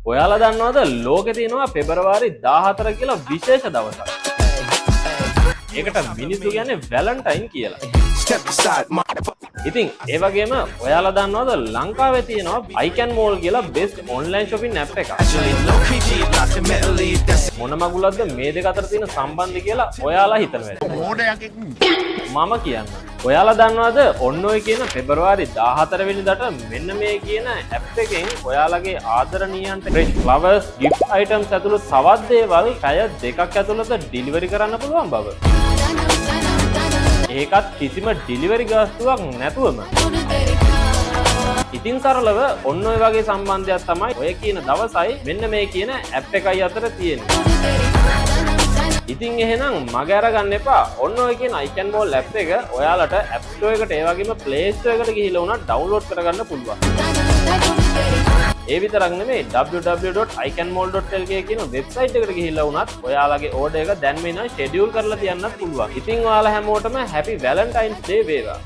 ඔයාලා දන්නවද ලෝකේ තියෙනවා පෙබරවාරි 14 කියලා විශේෂ දවසක්. ඒකට මිනිස්සු කියන්නේ වැලන්ටයින් කියලා. ඉතින් ඒ වගේම ඔයාලා දන්නවද ලංකාවේ තියෙනවා iCan Mall කියලා best online shopping app එකක්. මොන මගුලක්ද මේ දෙක අතර තියෙන සම්බන්ධය කියලා ඔයාලා හිතනවා. මම කියන්න. ඔයාලා දන්නවද ඔන්න ඔය කියන පෙබරවාරි 14 වෙනිදාට මෙන්න මේ කියන ඇප් එකෙන් ඔයාලගේ ආදරණීයන්ට fresh flowers, gift items ඇතුළු තවත් දේවල් පැය දෙකක් ඇතුළත ඩිලිවරි කරන්න පුළුවන් බව. ඒකත් කිසිම ඩිලිවරි ගාස්තුවක් නැතුවම. ඉතින් සරලව ඔන්න ඔය වගේ සම්බන්ධයක් තමයි ඔය කියන දවසයි මෙන්න මේ කියන ඇප් එකයි අතර තියෙන්නේ. ඉතින් එහෙනම් මග අරගන්න එපා. ඔන්න ඔය කියන iCan Mall app එක ඔයාලට App Store එකට ඒ වගේම Play Store එකට ගිහිල්ලා උනා ඩවුන්ලෝඩ් කරගන්න පුළුවන්. ඒ විතරක් නෙමෙයි www.icanmall.lk කියන වෙබ්සයිට් එකට ගිහිල්ලා උනත් ඔයාලගේ ඕඩර් එක දැන් මේ නම් ෂෙඩියුල් කරලා තියන්නත් පුළුවන්. ඉතින් ඔයාලා හැමෝටම Happy Valentine's Day වේවා.